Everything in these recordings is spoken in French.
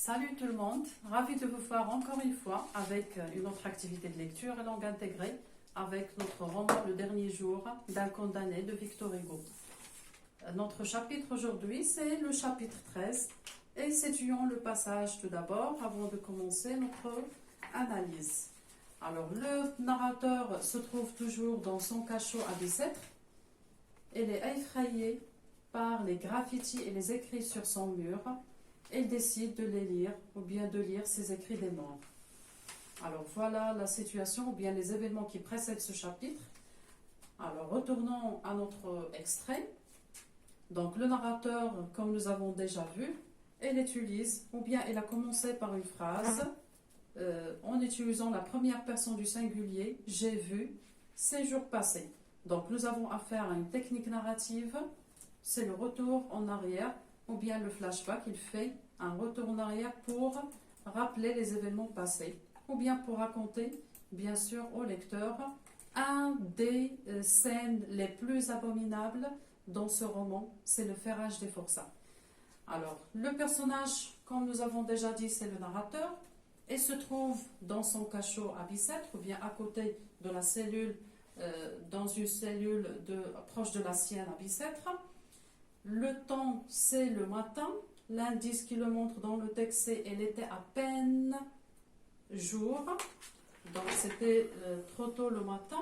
Salut tout le monde, ravi de vous voir encore une fois avec une autre activité de lecture et langue intégrée avec notre roman Le dernier jour d'un condamné de Victor Hugo. Notre chapitre aujourd'hui c'est le chapitre 13 et étudions le passage tout d'abord avant de commencer notre analyse. Alors le narrateur se trouve toujours dans son cachot à Bicêtre. Il est effrayé par les graffitis et les écrits sur son mur. Il décide de les lire ou bien de lire ces écrits des morts. Alors voilà la situation ou bien les événements qui précèdent ce chapitre. Alors retournons à notre extrait. Donc le narrateur, comme nous avons déjà vu, il utilise ou bien il a commencé par une phrase en utilisant la première personne du singulier, j'ai vu, ces jours passés. Donc nous avons affaire à une technique narrative, c'est le retour en arrière ou bien le flashback, il fait un retour en arrière pour rappeler les événements passés, ou bien pour raconter, bien sûr, au lecteur, un des scènes les plus abominables dans ce roman, c'est le ferrage des forçats. Alors, le personnage, comme nous avons déjà dit, c'est le narrateur, et se trouve dans son cachot à Bicêtre, ou bien à côté de la cellule, dans une cellule proche de la sienne à Bicêtre. Le temps, c'est le matin. L'indice qui le montre dans le texte, c'est qu'il était à peine jour. Donc, c'était trop tôt le matin.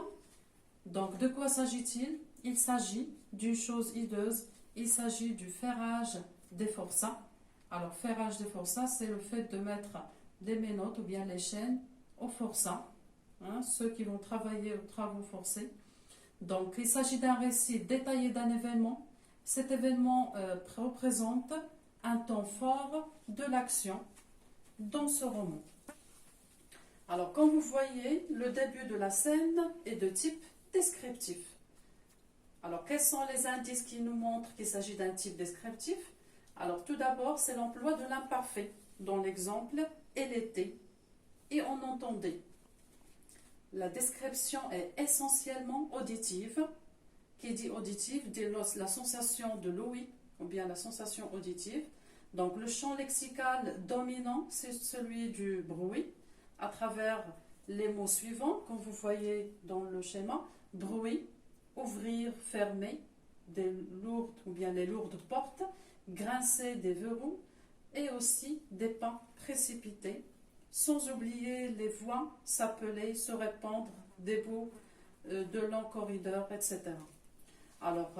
Donc, de quoi s'agit-il? Il s'agit d'une chose hideuse. Il s'agit du ferrage des forçats. Alors, ferrage des forçats, c'est le fait de mettre des menottes ou bien les chaînes aux forçats, ceux qui vont travailler aux travaux forcés. Donc, il s'agit d'un récit détaillé d'un événement. Cet événement représente un temps fort de l'action dans ce roman. Alors, comme vous voyez, le début de la scène est de type descriptif. Alors, quels sont les indices qui nous montrent qu'il s'agit d'un type descriptif? Alors, tout d'abord, c'est l'emploi de l'imparfait. Dans l'exemple, elle était et on entendait. La description est essentiellement auditive. Qui dit auditive, dit la sensation de l'ouïe, ou bien la sensation auditive. Donc le champ lexical dominant, c'est celui du bruit, à travers les mots suivants, comme vous voyez dans le schéma, bruit, ouvrir, fermer, des lourdes ou bien les lourdes portes, grincer des verrous, et aussi des pas précipités, sans oublier les voix s'appeler, se répandre, des bouts de longs corridors, etc. Alors,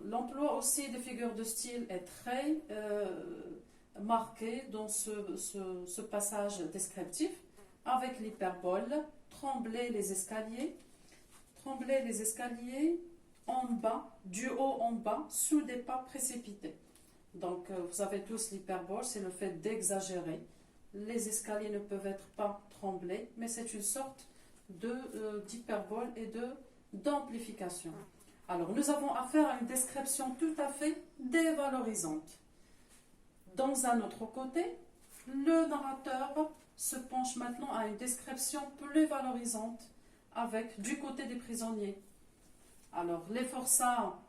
l'emploi aussi des figures de style est très marqué dans ce passage descriptif, avec l'hyperbole, trembler les escaliers en bas, du haut en bas, sous des pas précipités. Donc, vous avez tous l'hyperbole, c'est le fait d'exagérer. Les escaliers ne peuvent être pas tremblés, mais c'est une sorte d'hyperbole et d'amplification. Alors, nous avons affaire à une description tout à fait dévalorisante. Dans un autre côté, le narrateur se penche maintenant à une description plus valorisante avec du côté des prisonniers. Alors, les forçats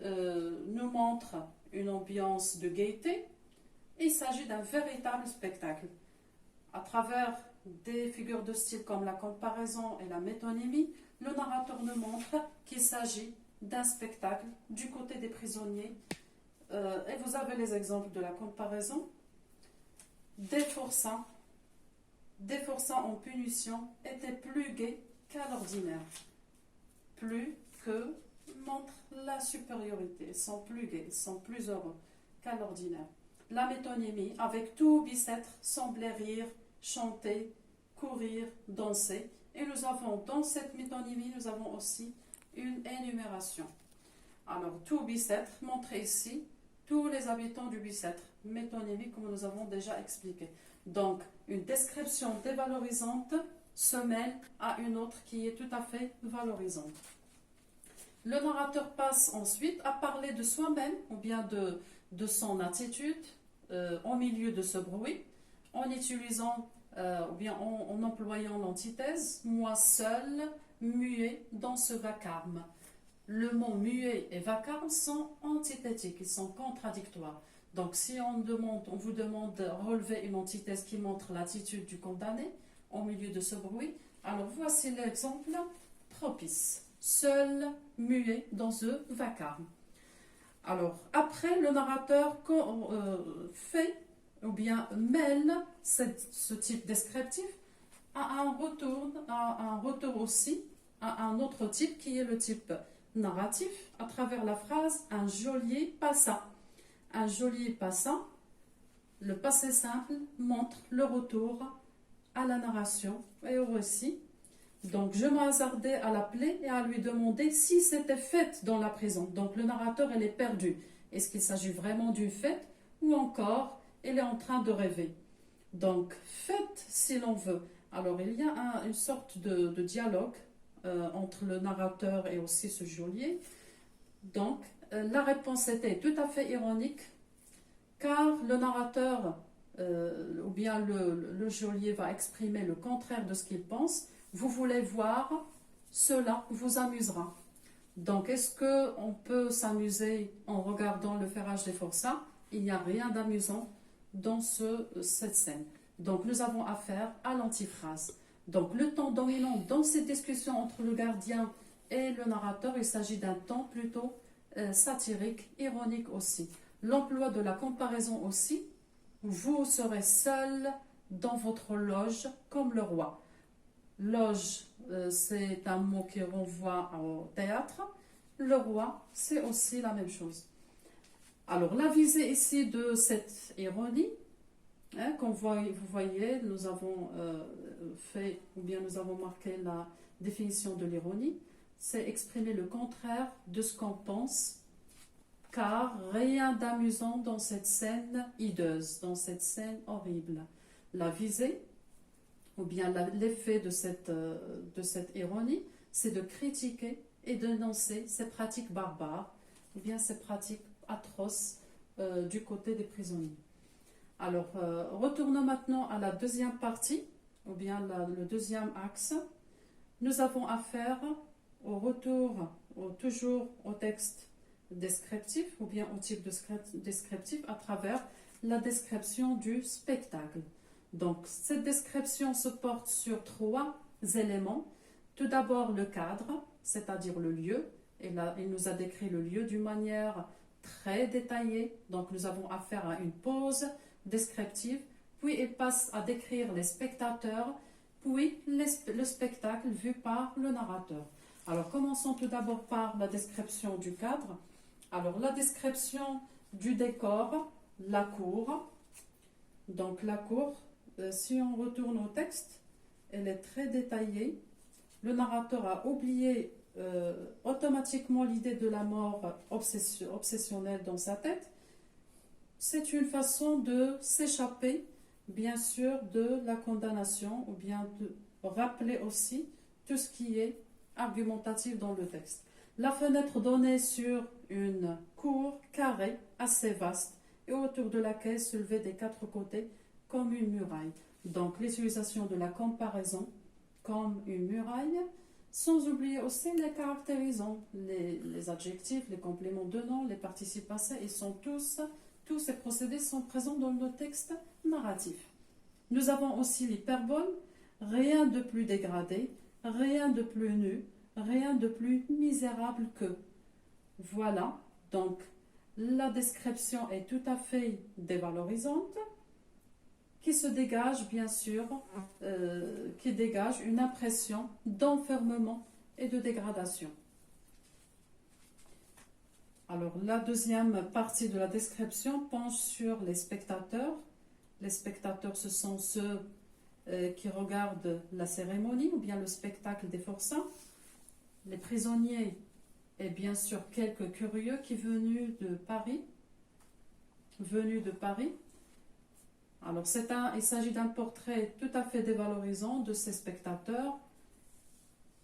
nous montrent une ambiance de gaieté. Il s'agit d'un véritable spectacle. À travers des figures de style comme la comparaison et la métonymie, le narrateur nous montre qu'il s'agit d'un spectacle du côté des prisonniers. Et vous avez les exemples de la comparaison. Des forçats en punition étaient plus gais qu'à l'ordinaire. Plus que montre la supériorité. Ils sont plus gais, ils sont plus heureux qu'à l'ordinaire. La métonymie, avec tout Bicêtre, semblait rire, chanter, courir, danser. Et nous avons, dans cette métonymie, nous avons aussi une énumération. Alors, tout Bicêtre, montré ici, tous les habitants du Bicêtre, métonymie comme nous avons déjà expliqué. Donc, une description dévalorisante se mêle à une autre qui est tout à fait valorisante. Le narrateur passe ensuite à parler de soi-même ou bien de son attitude au milieu de ce bruit, en utilisant ou bien en employant l'antithèse, moi seul, muet dans ce vacarme. Le mot muet et vacarme sont antithétiques, ils sont contradictoires. Donc, si on vous demande de relever une antithèse qui montre l'attitude du condamné au milieu de ce bruit, alors voici l'exemple propice. Seul, muet, dans ce vacarme. Alors, après, le narrateur fait ou bien mêle ce type descriptif à un retour aussi à un autre type qui est le type narratif à travers la phrase un geôlier passa. Un geôlier passa, le passé simple montre le retour à la narration et au récit. Donc je m'hasardais à l'appeler et à lui demander si c'était fait dans la prison. Donc le narrateur, elle est perdu. Est-ce qu'il s'agit vraiment du fait ou encore elle est en train de rêver? Donc fait si l'on veut. Alors il y a une sorte de dialogue entre le narrateur et aussi ce geôlier. Donc la réponse était tout à fait ironique car le narrateur ou bien le geôlier va exprimer le contraire de ce qu'il pense. Vous voulez voir, cela vous amusera. Donc, est-ce qu'on peut s'amuser en regardant le ferrage des forçats? Il n'y a rien d'amusant dans cette scène. Donc, nous avons affaire à l'antiphrase. Donc, le temps dominant dans cette discussion entre le gardien et le narrateur, il s'agit d'un temps plutôt satirique, ironique aussi. L'emploi de la comparaison aussi. Vous serez seul dans votre loge comme le roi. Loge, c'est un mot qui renvoie au théâtre. Le roi, c'est aussi la même chose. Alors, la visée ici de cette ironie, vous voyez, nous avons fait, ou bien nous avons marqué la définition de l'ironie, c'est exprimer le contraire de ce qu'on pense, car rien d'amusant dans cette scène hideuse, dans cette scène horrible. La visée, ou bien l'effet de cette ironie, c'est de critiquer et de dénoncer ces pratiques barbares, ou bien ces pratiques atroces du côté des prisonniers. Alors, retournons maintenant à la deuxième partie, ou bien le deuxième axe. Nous avons affaire au retour, toujours au texte descriptif, ou bien au type descriptif à travers la description du spectacle. Donc, cette description se porte sur 3 éléments. Tout d'abord, le cadre, c'est-à-dire le lieu. Et là, il nous a décrit le lieu d'une manière très détaillée. Donc, nous avons affaire à une pause descriptive. Puis, il passe à décrire les spectateurs, puis le spectacle vu par le narrateur. Alors, commençons tout d'abord par la description du cadre. Alors, la description du décor, la cour. Donc, la cour, si on retourne au texte, elle est très détaillée. Le narrateur a oublié automatiquement l'idée de la mort obsessionnelle dans sa tête. C'est une façon de s'échapper, bien sûr, de la condamnation, ou bien de rappeler aussi tout ce qui est argumentatif dans le texte. La fenêtre donnait sur une cour carrée assez vaste et autour de laquelle se levait des 4 côtés comme une muraille. Donc l'utilisation de la comparaison comme une muraille, sans oublier aussi les caractérisants, les adjectifs, les compléments de nom, les participes passés, tous ces procédés sont présents dans le texte narratif. Nous avons aussi l'hyperbole, rien de plus dégradé, rien de plus nu, rien de plus misérable que. Voilà, donc la description est tout à fait dévalorisante, qui se dégage bien sûr, qui dégage une impression d'enfermement et de dégradation. Alors la deuxième partie de la description penche sur les spectateurs. Les spectateurs, ce sont ceux qui regardent la cérémonie ou bien le spectacle des forçats. Les prisonniers et bien sûr quelques curieux qui venus de Paris. Alors il s'agit d'un portrait tout à fait dévalorisant de ces spectateurs.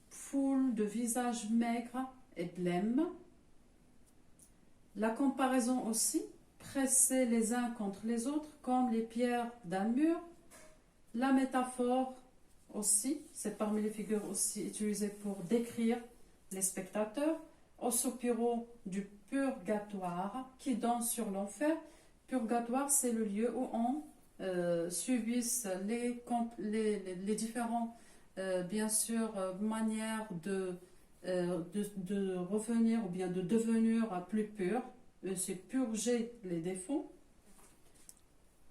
Foule de visages maigres et blêmes. La comparaison aussi, pressés les uns contre les autres comme les pierres d'un mur. La métaphore aussi, c'est parmi les figures aussi utilisées pour décrire les spectateurs, au soupiro du purgatoire qui donne sur l'enfer, Purgatoire, c'est le lieu où on subisse les différents, bien sûr, manières de revenir ou bien de devenir plus pur. C'est purger les défauts.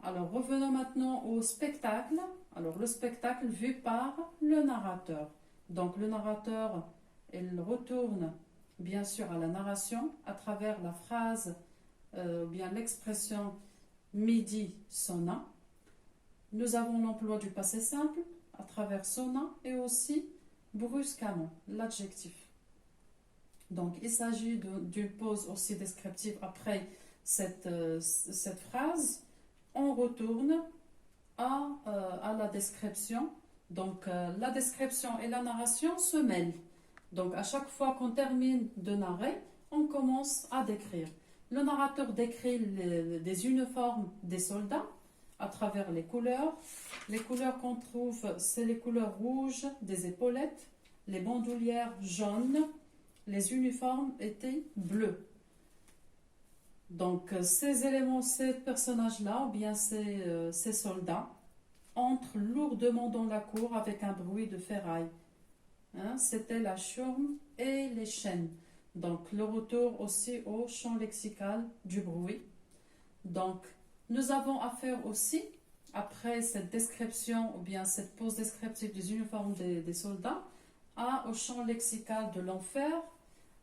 Alors, revenons maintenant au spectacle. Alors, le spectacle vu par le narrateur. Donc, le narrateur, il retourne bien sûr à la narration à travers la phrase, bien l'expression midi sonna. Nous avons l'emploi du passé simple à travers sonna et aussi brusquement, l'adjectif. Donc, il s'agit d'une pause aussi descriptive après cette phrase. On retourne à la description. Donc, la description et la narration se mêlent. Donc, à chaque fois qu'on termine de narrer, on commence à décrire. Le narrateur décrit des uniformes des soldats à travers les couleurs. Les couleurs qu'on trouve, c'est les couleurs rouges des épaulettes, les bandoulières jaunes, les uniformes étaient bleus. Donc, ces éléments, ces personnages-là, ou bien ces soldats, entrent lourdement dans la cour avec un bruit de ferraille. C'était la churme et les chaînes. Donc, le retour aussi au champ lexical du bruit. Donc, nous avons affaire aussi, après cette description, ou bien cette pause descriptive des uniformes des soldats, au champ lexical de l'enfer.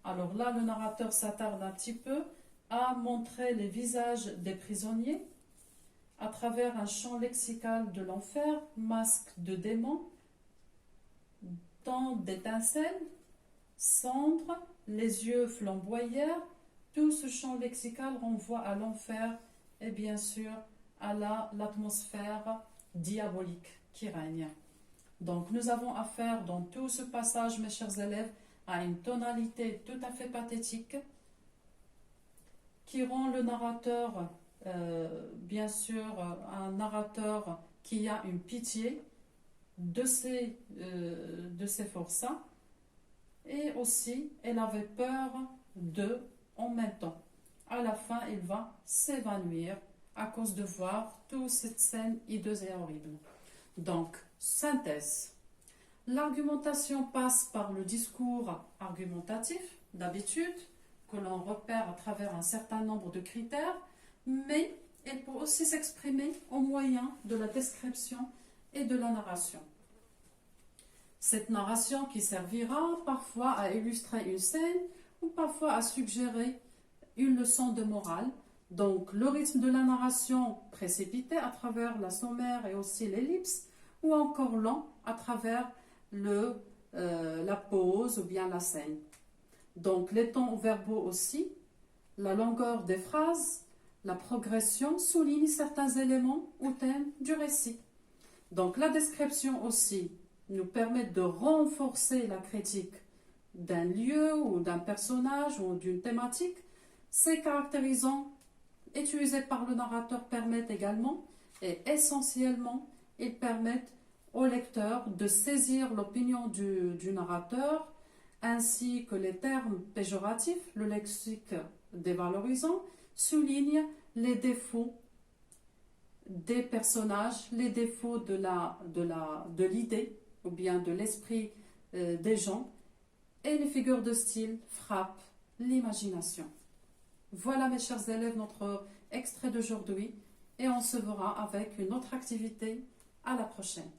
Alors là, le narrateur s'attarde un petit peu à montrer les visages des prisonniers à travers un champ lexical de l'enfer, masque de démons, dents d'étincelles, cendres, les yeux flamboyants. Tout ce champ lexical renvoie à l'enfer et bien sûr à l'atmosphère diabolique qui règne. Donc nous avons affaire dans tout ce passage, mes chers élèves, à une tonalité tout à fait pathétique qui rend le narrateur, bien sûr, un narrateur qui a une pitié de ses forçats, et aussi elle avait peur d'eux en même temps. À la fin, il va s'évanouir à cause de voir toute cette scène hideuse et horrible. Donc, synthèse. L'argumentation passe par le discours argumentatif, d'habitude, que l'on repère à travers un certain nombre de critères, mais elle peut aussi s'exprimer au moyen de la description et de la narration. Cette narration qui servira parfois à illustrer une scène ou parfois à suggérer une leçon de morale. Donc, le rythme de la narration précipité à travers la sommaire et aussi l'ellipse, ou encore lent à travers la pause ou bien la scène. Donc, les temps verbaux aussi, la longueur des phrases, la progression soulignent certains éléments ou thèmes du récit. Donc, la description aussi nous permet de renforcer la critique d'un lieu ou d'un personnage ou d'une thématique. Ces caractérisants utilisés par le narrateur permettent également et essentiellement, ils permettent au lecteur de saisir l'opinion du narrateur ainsi que les termes péjoratifs. Le lexique dévalorisant souligne les défauts des personnages, les défauts de l'idée ou bien de l'esprit des gens, et les figures de style frappent l'imagination. Voilà mes chers élèves notre extrait d'aujourd'hui et on se verra avec une autre activité. À la prochaine.